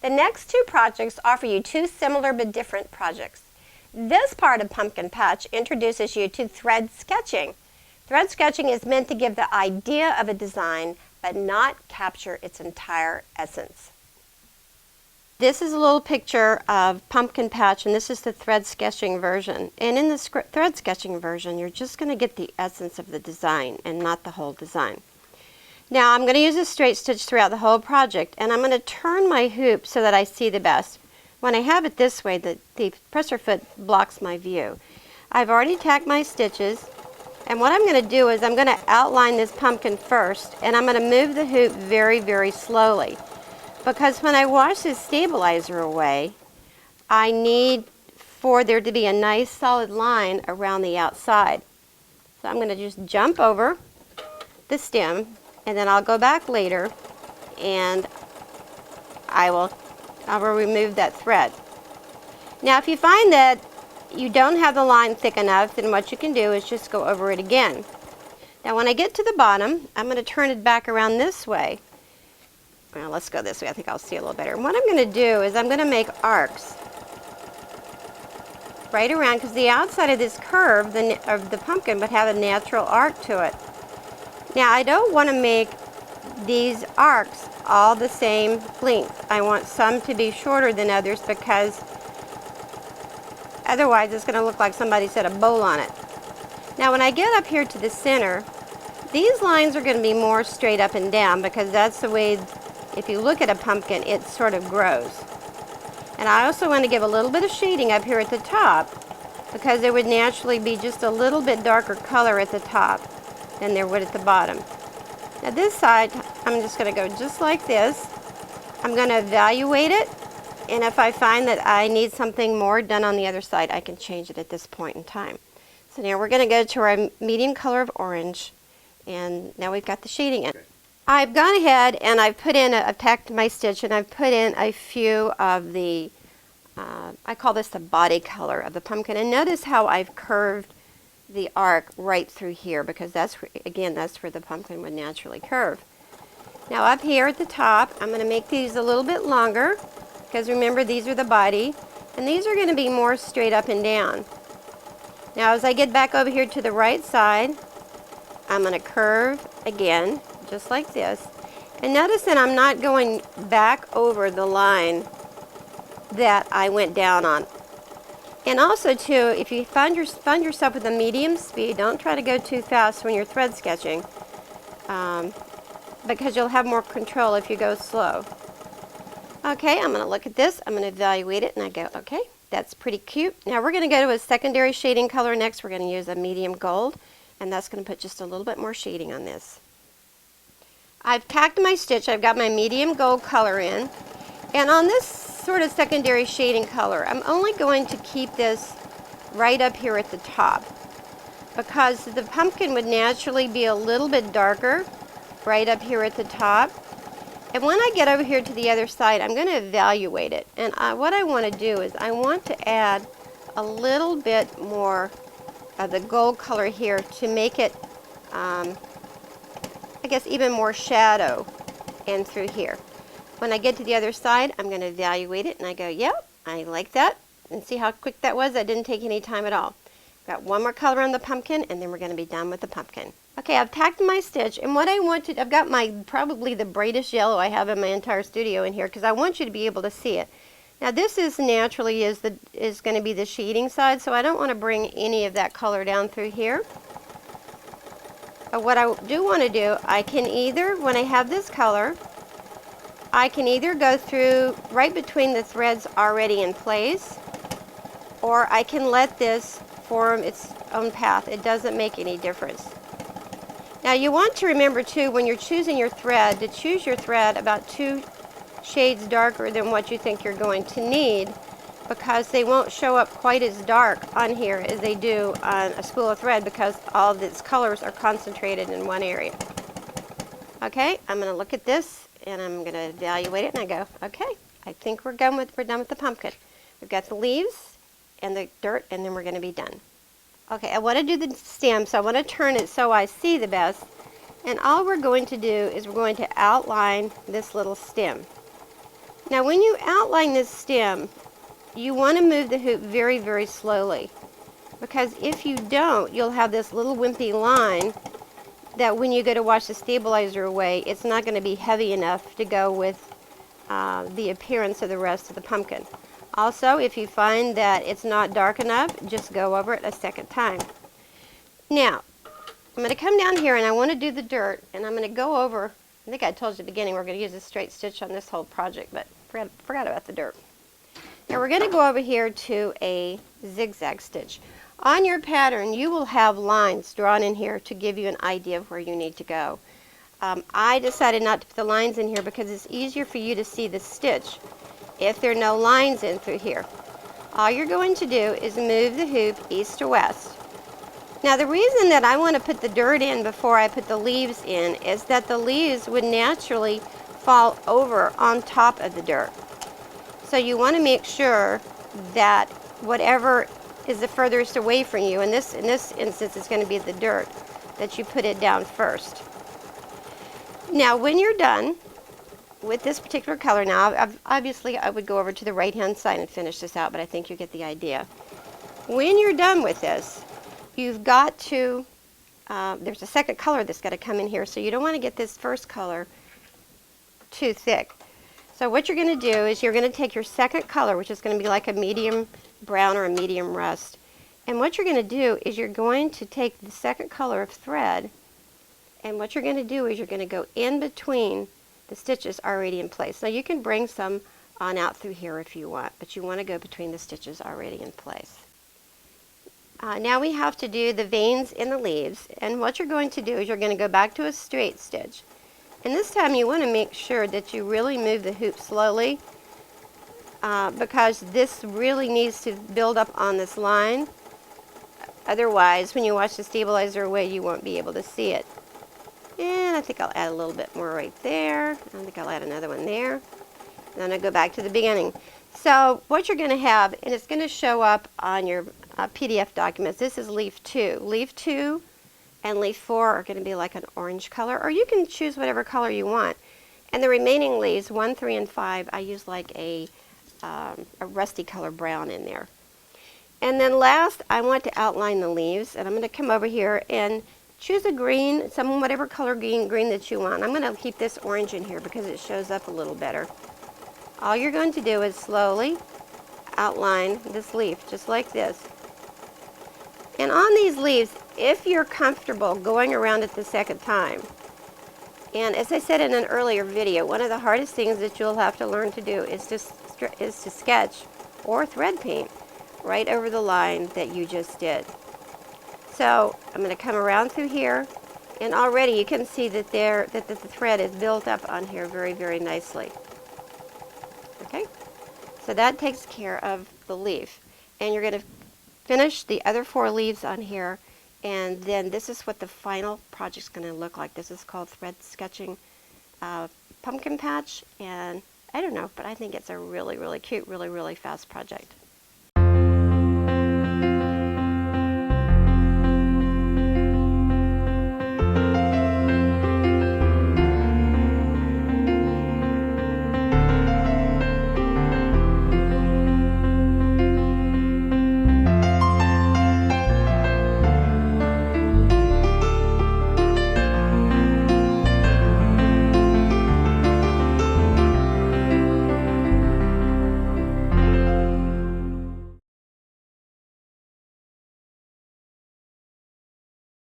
The next two projects offer you two similar but different projects. This part of Pumpkin Patch introduces you to thread sketching. Thread sketching is meant to give the idea of a design but not capture its entire essence. This is a little picture of Pumpkin Patch, and this is the thread sketching version. And in the thread sketching version, you're just going to get the essence of the design and not the whole design. Now I'm going to use a straight stitch throughout the whole project, and I'm going to turn my hoop so that I see the best. When I have it this way, the presser foot blocks my view. I've already tacked my stitches, and what I'm going to do is I'm going to outline this pumpkin first, and I'm going to move the hoop very, very slowly. Because when I wash this stabilizer away, I need for there to be a nice solid line around the outside. So I'm going to just jump over the stem, and then I'll go back later and I will remove that thread. Now if you find that you don't have the line thick enough, then what you can do is just go over it again. Now when I get to the bottom, I'm going to turn it back around this way. Well, let's go this way. I think I'll see a little better. And what I'm going to do is I'm going to make arcs right around, because the outside of this curve of the pumpkin would have a natural arc to it. Now I don't want to make these arcs all the same length. I want some to be shorter than others, because otherwise it's going to look like somebody set a bow on it. Now when I get up here to the center, these lines are going to be more straight up and down, because that's the way, if you look at a pumpkin, it sort of grows. And I also want to give a little bit of shading up here at the top, because there would naturally be just a little bit darker color at the top than there would at the bottom. Now this side, I'm just going to go just like this. I'm going to evaluate it, and if I find that I need something more done on the other side, I can change it at this point in time. So now we're going to go to our medium color of orange, and now we've got the shading in. I've gone ahead and I've tacked my stitch, and I've put in a few of the, I call this the body color of the pumpkin. And notice how I've curved the arc right through here, because that's where the pumpkin would naturally curve. Now up here at the top, I'm going to make these a little bit longer, because remember, these are the body, and these are going to be more straight up and down. Now as I get back over here to the right side, I'm going to curve again, just like this. And notice that I'm not going back over the line that I went down on. And also too, if you find yourself with a medium speed, don't try to go too fast when you're thread sketching, because you'll have more control if you go slow. Okay, I'm going to look at this, I'm going to evaluate it, and I go, okay, that's pretty cute. Now we're going to go to a secondary shading color next. We're going to use a medium gold, and that's going to put just a little bit more shading on this. I've tacked my stitch, I've got my medium gold color in, and on this sort of secondary shading color, I'm only going to keep this right up here at the top, because the pumpkin would naturally be a little bit darker right up here at the top. And when I get over here to the other side, I'm going to evaluate it. And what I want to do is I want to add a little bit more of the gold color here to make it, I guess, even more shadow in through here. When I get to the other side, I'm going to evaluate it, and I go, yep, I like that. And see how quick that was? That didn't take any time at all. Got one more color on the pumpkin, and then we're going to be done with the pumpkin. Okay, I've tacked my stitch, and what I want to, I've got my, probably the brightest yellow I have in my entire studio in here, because I want you to be able to see it. Now this is naturally is going to be the shading side, so I don't want to bring any of that color down through here. But what I do want to do, I can either, when I have this color, I can either go through right between the threads already in place, or I can let this form its own path. It doesn't make any difference. Now you want to remember too, when you're choosing your thread, to choose your thread about 2 shades darker than what you think you're going to need, because they won't show up quite as dark on here as they do on a spool of thread, because all of its colors are concentrated in one area. Okay, I'm going to look at this, and I'm going to evaluate it, and I go, okay, I think we're done with the pumpkin. We've got the leaves and the dirt, and then we're going to be done. Okay, I want to do the stem, so I want to turn it so I see the best. And all we're going to do is we're going to outline this little stem. Now when you outline this stem, you want to move the hoop very, very slowly, because if you don't, you'll have this little wimpy line that when you go to wash the stabilizer away, it's not going to be heavy enough to go with the appearance of the rest of the pumpkin. Also, if you find that it's not dark enough, just go over it a second time. Now, I'm going to come down here and I want to do the dirt, and I'm going to go over, I think I told you at the beginning we're going to use a straight stitch on this whole project, but forgot about the dirt. Now we're going to go over here to a zigzag stitch. On your pattern, you will have lines drawn in here to give you an idea of where you need to go. I decided not to put the lines in here because it's easier for you to see the stitch if there are no lines in through here. All you're going to do is move the hoop east to west. Now the reason that I want to put the dirt in before I put the leaves in is that the leaves would naturally fall over on top of the dirt. So you want to make sure that whatever is the furthest away from you, in this instance it's going to be the dirt, that you put it down first. Now when you're done with this particular color, now obviously I would go over to the right hand side and finish this out, but I think you get the idea. When you're done with this, you've got to, there's a second color that's got to come in here, so you don't want to get this first color too thick. So what you're going to do is you're going to take your second color, which is going to be like a medium brown or a medium rust, and what you're going to do is you're going to take the second color of thread, and what you're going to do is you're going to go in between the stitches already in place. Now you can bring some on out through here if you want, but you want to go between the stitches already in place. Now we have to do the veins in the leaves, and what you're going to do is you're going to go back to a straight stitch. And this time you want to make sure that you really move the hoop slowly, because this really needs to build up on this line. Otherwise, when you wash the stabilizer away, you won't be able to see it. And I think I'll add a little bit more right there. I think I'll add another one there. And then I'll go back to the beginning. So what you're going to have, and it's going to show up on your PDF documents, this is leaf 2. Leaf 2 and leaf 4 are going to be like an orange color, or you can choose whatever color you want. And the remaining leaves, 1, 3, and 5, I use like a rusty color brown in there. And then last, I want to outline the leaves, and I'm going to come over here and choose a green, whatever color green that you want. I'm going to keep this orange in here because it shows up a little better. All you're going to do is slowly outline this leaf, just like this. And on these leaves, if you're comfortable going around it the second time, and as I said in an earlier video, one of the hardest things that you'll have to learn to do is to sketch or thread paint right over the line that you just did. So I'm going to come around through here, and already you can see that the thread is built up on here very, very nicely. Okay, so that takes care of the leaf, and you're going to finish the other 4 leaves on here, and then this is what the final project's going to look like. This is called Thread Sketching Pumpkin Patch, and I don't know, but I think it's a really, really cute, really, really fast project.